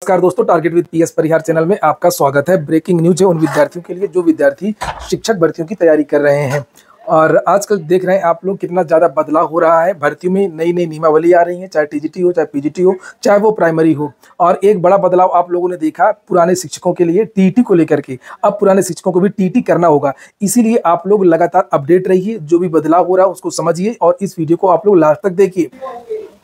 नमस्कार दोस्तों, target with PS Parihar channel में आपका स्वागत है। ब्रेकिंग न्यूज है उन विद्यार्थियों के लिए जो विद्यार्थी शिक्षक भर्तियों की तैयारी कर रहे हैं। और आजकल देख रहे हैं आप लोग कितना ज़्यादा बदलाव हो रहा है। भर्तियों में नई नई नियमावली आ रही है, चाहे टीजीटी हो, चाहे पीजीटी हो, चाहे वो प्राइमरी हो। और एक बड़ा बदलाव आप लोगों ने देखा पुराने शिक्षकों के लिए टीटी को लेकर के। अब पुराने शिक्षकों को भी टीटी करना होगा, इसीलिए आप लोग लगातार अपडेट रहिए। जो भी बदलाव हो रहा है उसको समझिए और इस वीडियो को आप लोग लास्ट तक देखिए।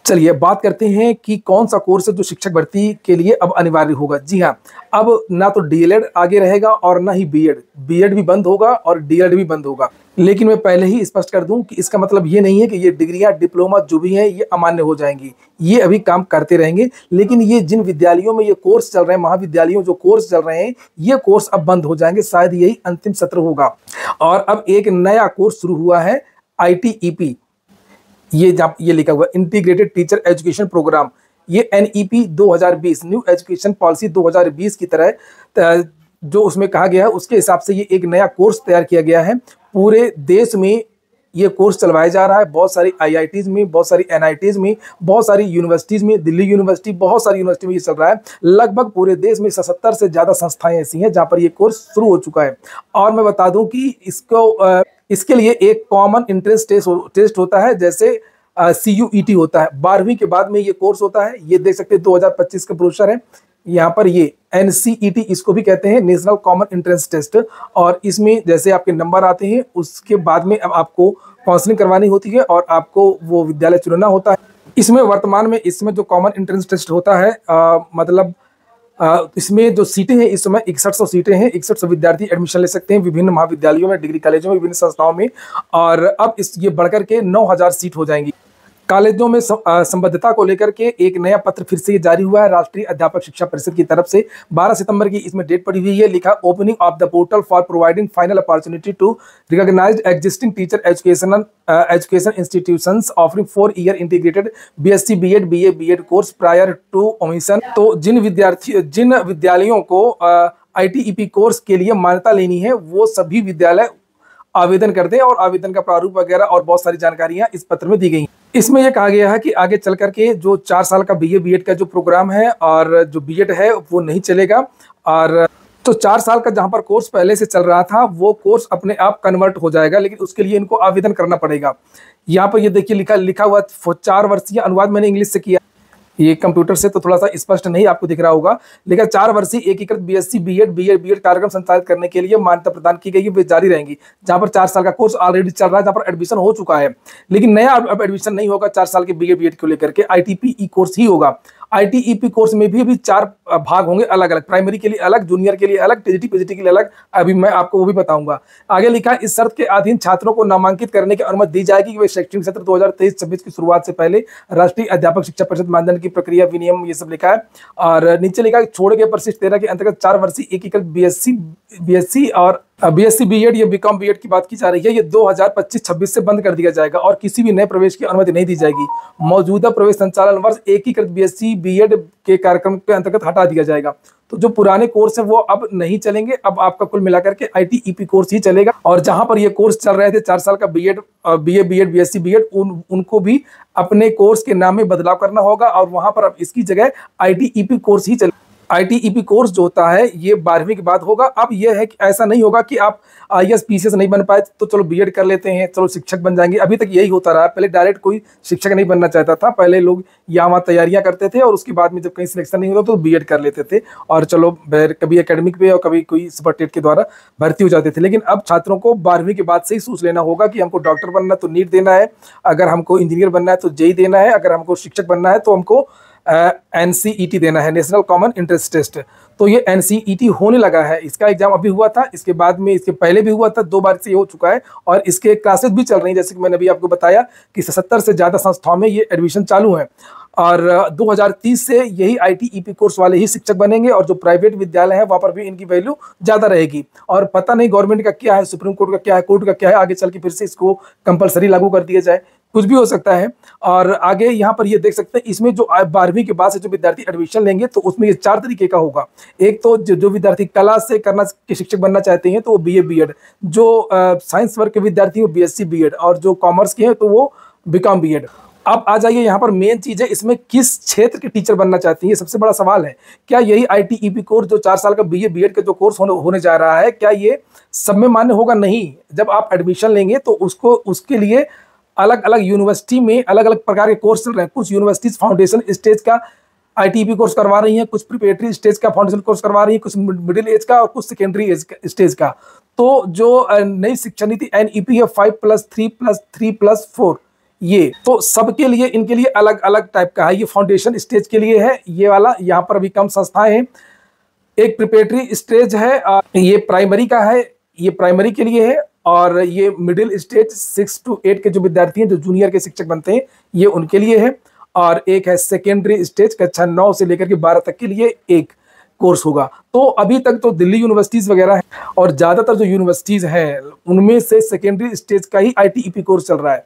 चलिए बात करते हैं कि कौन सा कोर्स है जो शिक्षक भर्ती के लिए अब अनिवार्य होगा। जी हाँ, अब ना तो डीएलएड आगे रहेगा और ना ही बीएड। बीएड भी बंद होगा और डीएलएड भी बंद होगा। लेकिन मैं पहले ही स्पष्ट कर दूं कि इसका मतलब ये नहीं है कि ये डिग्रियां, डिप्लोमा जो भी हैं ये अमान्य हो जाएंगी। ये अभी काम करते रहेंगे। लेकिन ये जिन विद्यालयों में ये कोर्स चल रहे हैं, महाविद्यालयों जो कोर्स चल रहे हैं, ये कोर्स अब बंद हो जाएंगे। शायद यही अंतिम सत्र होगा। और अब एक नया कोर्स शुरू हुआ है, ITEP। ये लिखा हुआ इंटीग्रेटेड टीचर एजुकेशन प्रोग्राम। ये NEP 2020, न्यू एजुकेशन पॉलिसी 2020 की तरह जो उसमें कहा गया है उसके हिसाब से ये एक नया कोर्स तैयार किया गया है। पूरे देश में ये कोर्स चलवाया जा रहा है। बहुत सारी IITs में, बहुत सारी NITs में, बहुत सारी यूनिवर्सिटीज़ में, दिल्ली यूनिवर्सिटी, बहुत सारी यूनिवर्सिटी में ये चल रहा है। लगभग पूरे देश में 77 से ज़्यादा संस्थाएं ऐसी हैं जहाँ पर ये कोर्स शुरू हो चुका है। और मैं बता दूं कि इसके लिए एक कॉमन एंट्रेंस टेस्ट होता है, जैसे CUET होता है। 12वीं के बाद में ये कोर्स होता है। ये देख सकते हैं 2025 का ब्रोशर है। यहाँ पर ये NCET इसको भी कहते हैं, नेशनल कॉमन एंट्रेंस टेस्ट। और इसमें जैसे आपके नंबर आते हैं उसके बाद में अब आपको काउंसलिंग करवानी होती है और आपको वो विद्यालय चुनना होता है। इसमें वर्तमान में इसमें जो कॉमन एंट्रेंस टेस्ट होता है इसमें जो सीटें हैं इस समय 6100 सीटें हैं। 6100 विद्यार्थी एडमिशन ले सकते हैं विभिन्न महाविद्यालयों में, डिग्री कॉलेजों में, विभिन्न संस्थाओं में। और अब ये बढ़कर के 9000 सीट हो जाएंगी। कॉलेजों में संबद्धता को लेकर के एक नया पत्र फिर से जारी हुआ है राष्ट्रीय अध्यापक शिक्षा परिषद की तरफ से। 12 सितंबर की इसमें डेट पड़ी हुई है। लिखा, opening of the portal for providing final opportunity to recognised existing teacher education institutions offering 4 year integrated BSc BEd BA BEd course prior to omission. तो जिन विद्यालयों को ITEP कोर्स के लिए मान्यता लेनी है वो सभी विद्यालय आवेदन कर दें। और आवेदन का प्रारूप वगैरह और बहुत सारी जानकारियां इस पत्र में दी गई हैं। इसमें यह कहा गया है कि आगे चल करके जो 4 साल का BA BEd का जो प्रोग्राम है और जो BEd है वो नहीं चलेगा। और तो 4 साल का जहां पर कोर्स पहले से चल रहा था वो कोर्स अपने आप कन्वर्ट हो जाएगा, लेकिन उसके लिए इनको आवेदन करना पड़ेगा। यहाँ पर ये देखिए लिखा हुआ 4 वर्षीय अनुवाद मैंने इंग्लिश से किया। ये कंप्यूटर से तो थोड़ा सा स्पष्ट नहीं आपको दिख रहा होगा, लेकिन 4 वर्षीय एकीकृत BSc BEd BA BEd कार्यक्रम संचालित करने के लिए मान्यता प्रदान की गई है, वे जारी रहेंगी। जहां पर 4 साल का कोर्स ऑलरेडी चल रहा है, जहां पर एडमिशन हो चुका है, लेकिन नया अब एडमिशन नहीं होगा 4 साल के BA BEd को लेकर के। ITEP कोर्स ही होगा। ITEP कोर्स में भी अभी 4 भाग होंगे अलग अलग, प्राइमरी के लिए अलग, जूनियर के लिए अलग, टीजीटी पीजीटी के लिए अलग। अभी मैं आपको वो भी बताऊंगा। आगे लिखा है, इस शर्त के अधीन छात्रों को नामांकित करने की अनुमति दी जाएगी कि वे शैक्षणिक सत्र 2023-26 की शुरुआत से पहले राष्ट्रीय अध्यापक शिक्षा परिषद मानदंड की प्रक्रिया विनियम, ये सब लिखा है। और नीचे लिखा है, छोड़ गए परिशिष्ट 13 के अंतर्गत 4 वर्षीय एकीकृत BSc और BSc BEd या BCom BEd की बात की जा रही है। ये 2025-26 से बंद कर दिया जाएगा और किसी भी नए प्रवेश की अनुमति नहीं दी जाएगी। मौजूदा प्रवेश संचालन वर्ष एकीकृत BSc BEd के कार्यक्रम के अंतर्गत हटा दिया जाएगा। तो जो पुराने कोर्स है वो अब नहीं चलेंगे। अब आपका कुल मिलाकर के ITEP कोर्स ही चलेगा। और जहां पर ये कोर्स चल रहे थे 4 साल का BA BEd BSc BEd, उनको भी अपने कोर्स के नाम में बदलाव करना होगा और वहां पर अब इसकी जगह ITEP कोर्स ही चलेगा। ITEP कोर्स जो होता है ये 12वीं के बाद होगा। अब यह है कि ऐसा नहीं होगा कि आप IAS PCS नहीं बन पाए तो चलो BEd कर लेते हैं, चलो शिक्षक बन जाएंगे। अभी तक यही होता रहा। पहले डायरेक्ट कोई शिक्षक नहीं बनना चाहता था। पहले लोग यहाँ वहाँ तैयारियां करते थे और उसके बाद में जब कहीं सिलेक्शन नहीं होता तो BEd कर लेते थे और चलो कभी एकेडमिक पे और कभी कोई सुपर टेट के द्वारा भर्ती हो जाते थे। लेकिन अब छात्रों को 12वीं के बाद से ही सोच लेना होगा कि हमको डॉक्टर बनना है तो नीट देना है, अगर हमको इंजीनियर बनना है तो JEE देना है, अगर हमको शिक्षक बनना है तो हमको NCET देना है, नेशनल कॉमन एंट्रेंस टेस्ट। तो ये NCET होने लगा है। इसका एग्जाम अभी हुआ था, इसके बाद में इसके पहले भी हुआ था, 2 बार से ये हो चुका है और इसके क्लासेस भी चल रही हैं। जैसे कि मैंने अभी आपको बताया कि 77 से ज़्यादा संस्थाओं में ये एडमिशन चालू है। और 2030 से यही ITEP कोर्स वाले ही शिक्षक बनेंगे और जो प्राइवेट विद्यालय है वहाँ पर भी इनकी वैल्यू ज़्यादा रहेगी। और पता नहीं गवर्नमेंट का क्या है, सुप्रीम कोर्ट का क्या है, कोर्ट का क्या है, आगे चल के फिर से इसको कंपलसरी लागू कर दिया जाए, कुछ भी हो सकता है। और आगे यहाँ पर ये देख सकते हैं, इसमें जो 12वीं के बाद से जो विद्यार्थी एडमिशन लेंगे तो उसमें ये 4 तरीके का होगा। एक तो जो विद्यार्थी कला से करना के शिक्षक बनना चाहते हैं तो वो BA BEd, जो साइंस वर्ग के विद्यार्थी वो BSc BEd, और जो कॉमर्स के हैं तो वो BCom BEd। आप आ जाइए यहाँ पर मेन चीज़ है, इसमें किस क्षेत्र के टीचर बनना चाहती हैं, ये सबसे बड़ा सवाल है। क्या यही ITEP कोर्स जो 4 साल का BA BEd का जो कोर्स होने जा रहा है, क्या ये सब में मान्य होगा? नहीं। जब आप एडमिशन लेंगे तो उसके लिए अलग अलग यूनिवर्सिटी में अलग अलग प्रकार के कोर्स चल रहे हैं। कुछ यूनिवर्सिटीज फाउंडेशन स्टेज का ITEP कोर्स करवा रही हैं, कुछ प्रिपरेटरी स्टेज का फाउंडेशन कोर्स करवा रही हैं, कुछ मिडिल एज का और कुछ सेकेंडरी स्टेज का। तो जो नई शिक्षा नीति NEP है 5+3+3+4, ये तो सबके लिए, इनके लिए अलग अलग टाइप का है। ये फाउंडेशन स्टेज के लिए है ये वाला, यहाँ पर अभी कम संस्थाएं हैं। एक प्रिपरेटरी स्टेज है, ये प्राइमरी का है, ये प्राइमरी के लिए है। और ये मिडिल स्टेज 6 to 8 के जो विद्यार्थी हैं, जो जूनियर के शिक्षक बनते हैं, ये उनके लिए है। और एक है सेकेंडरी स्टेज, कक्षा 9 से लेकर के 12 तक के लिए एक कोर्स होगा। तो अभी तक तो दिल्ली यूनिवर्सिटीज़ वगैरह है और ज़्यादातर जो यूनिवर्सिटीज़ हैं उनमें से सेकेंडरी स्टेज का ही ITEP कोर्स चल रहा है।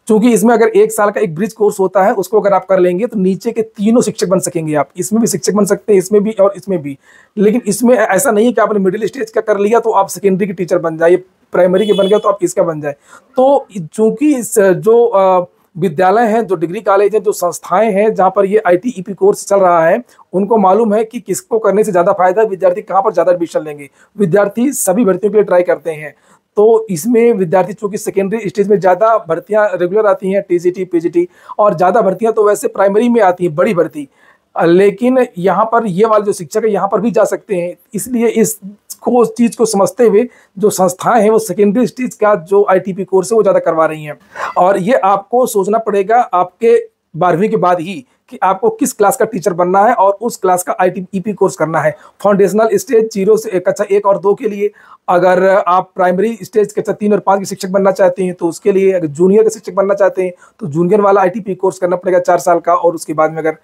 क्योंकि इसमें अगर 1 साल का एक ब्रिज कोर्स होता है, उसको अगर आप कर लेंगे तो नीचे के तीनों शिक्षक बन सकेंगे आप। इसमें भी शिक्षक बन सकते हैं, इसमें भी और इसमें भी। लेकिन इसमें ऐसा नहीं है कि आपने मिडिल स्टेज का कर लिया तो आप सेकेंडरी के टीचर बन जाइए, प्राइमरी के बन गया तो आप इसका बन जाए। तो चूंकि जो विद्यालय हैं, जो डिग्री कॉलेज हैं, जो संस्थाएं हैं जहां पर ये ITEP कोर्स चल रहा है, उनको मालूम है कि किसको करने से ज़्यादा फायदा है, विद्यार्थी कहाँ पर ज़्यादा एडमिशन लेंगे। विद्यार्थी सभी भर्तियों के लिए ट्राई करते हैं। तो इसमें विद्यार्थी चूंकि सेकेंडरी स्टेज में ज़्यादा भर्तियां रेगुलर आती हैं, TGT PGT, और ज़्यादा भर्तियां तो वैसे प्राइमरी में आती हैं, बड़ी भर्ती। लेकिन यहाँ पर ये वाले जो शिक्षक है यहाँ पर भी जा सकते हैं। इसलिए इस चीज़ को समझते हुए जो संस्थाएं हैं वो सेकेंडरी स्टेज का जो ITEP कोर्स है वो ज़्यादा करवा रही हैं। और ये आपको सोचना पड़ेगा आपके 12वीं के बाद ही कि आपको किस क्लास का टीचर बनना है और उस क्लास का ITEP कोर्स करना है। फाउंडेशनल स्टेज 0 से कक्षा 1 और 2 के लिए, अगर आप प्राइमरी स्टेज कक्षा 3 और 5 के शिक्षक बनना चाहते हैं तो उसके लिए, अगर जूनियर के शिक्षक बनना चाहते हैं तो जूनियर वाला ITEP कोर्स करना पड़ेगा 4 साल का। और उसके बाद में अगर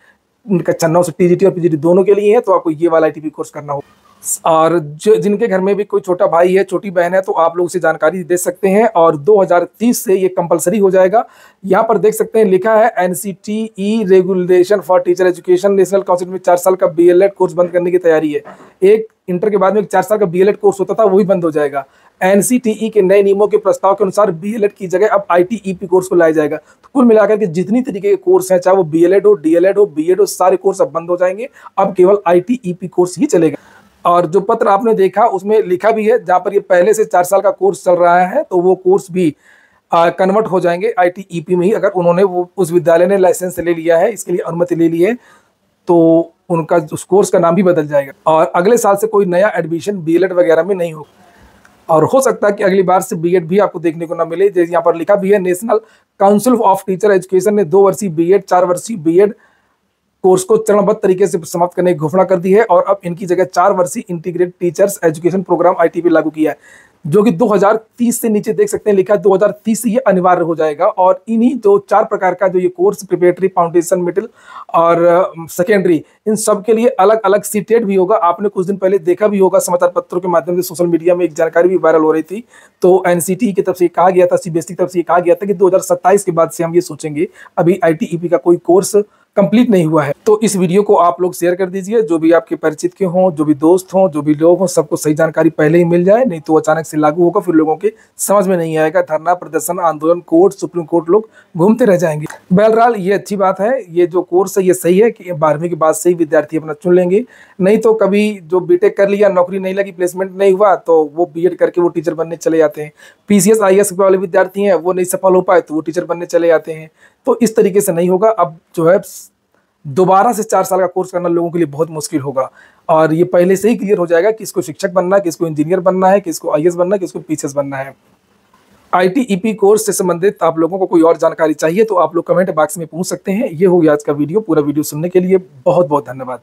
कक्षा 9 से TGT और PGT दोनों के लिए है तो आपको ये वाला ITEP कोर्स करना होगा। और जिनके घर में भी कोई छोटा भाई है, छोटी बहन है, तो आप लोग उसे जानकारी दे सकते हैं। और 2030 से ये कंपलसरी हो जाएगा। यहाँ पर देख सकते हैं लिखा है NCTE regulation for teacher education, national council में 4 साल का BLED कोर्स बंद करने की तैयारी है। एक इंटर के बाद में 4 साल का BLED कोर्स होता था, वो भी बंद हो जाएगा। NCTE के नए नियमों के प्रस्ताव के अनुसार BLED की जगह अब ITEP कोर्स को लाया जाएगा। तो कुल मिलाकर के जितनी तरीके के कोर्स हैं, चाहे वो BLED हो, DLED हो, BEd हो, सारे कोर्स अब बंद हो जाएंगे। अब केवल ITEP कोर्स ही चलेगा। और जो पत्र आपने देखा उसमें लिखा भी है, जहाँ पर ये पहले से 4 साल का कोर्स चल रहा है तो वो कोर्स भी कन्वर्ट हो जाएंगे ITEP में ही। अगर उन्होंने वो उस विद्यालय ने लाइसेंस ले लिया है, इसके लिए अनुमति ले ली है, तो उनका उस कोर्स का नाम भी बदल जाएगा। और अगले साल से कोई नया एडमिशन BLED वगैरह में नहीं होगा। और हो सकता है कि अगली बार से BEd भी आपको देखने को ना मिले। जैसे यहाँ पर लिखा भी है, national council of teacher education ने 2 वर्षीय BEd 4 वर्षीय BEd कोर्स को चरणबद्ध तरीके से समाप्त करने की घोषणा कर दी है। और अब इनकी जगह 4 वर्षीय integrated teachers education programme ITEP लागू किया है, जो कि 2030 से, नीचे देख सकते हैं लिखा है 2030 से ये अनिवार्य हो जाएगा। और इन्हीं जो 4 प्रकार का जो ये कोर्स, प्रिपरेटरी, फाउंडेशन, मिडिल और सेकेंडरी, इन सब के लिए अलग अलग सीटेट भी होगा। आपने कुछ दिन पहले देखा भी होगा समाचार पत्रों के माध्यम से, सोशल मीडिया में एक जानकारी भी वायरल हो रही थी। तो NCTE की तरफ से कहा गया था, CBSE की तरफ से कहा गया था कि 2027 के बाद से हम ये सोचेंगे। अभी ITEP का कोई कोर्स कंप्लीट नहीं हुआ है। तो इस वीडियो को आप लोग शेयर कर दीजिए, जो भी आपके परिचित के हों, जो भी दोस्त हों, जो भी लोग हों, सबको सही जानकारी पहले ही मिल जाए। नहीं तो अचानक से लागू होगा, फिर लोगों के समझ में नहीं आएगा। धरना प्रदर्शन, आंदोलन, कोर्ट, सुप्रीम कोर्ट, लोग घूमते रह जाएंगे। बहरहाल ये अच्छी बात है, ये जो कोर्स है ये सही है कि 12वीं के बाद से ही विद्यार्थी अपना चुन लेंगे। नहीं तो कभी जो BTech कर लिया, नौकरी नहीं लगी, प्लेसमेंट नहीं हुआ, तो वो BEd करके वो टीचर बनने चले जाते हैं। PCS IAS वाले विद्यार्थी हैं, वो नहीं सफल हो पाए तो वो टीचर बनने चले जाते हैं। तो इस तरीके से नहीं होगा। अब जो है दोबारा से 4 साल का कोर्स करना लोगों के लिए बहुत मुश्किल होगा। और ये पहले से ही क्लियर हो जाएगा कि किसको शिक्षक बनना है, किसको इंजीनियर बनना है, किसको IAS बनना है, किसको PCS बनना है। ITEP कोर्स से संबंधित आप लोगों को कोई और जानकारी चाहिए तो आप लोग कमेंट बॉक्स में पूछ सकते हैं। ये हो गया आज का वीडियो। पूरा वीडियो सुनने के लिए बहुत बहुत धन्यवाद।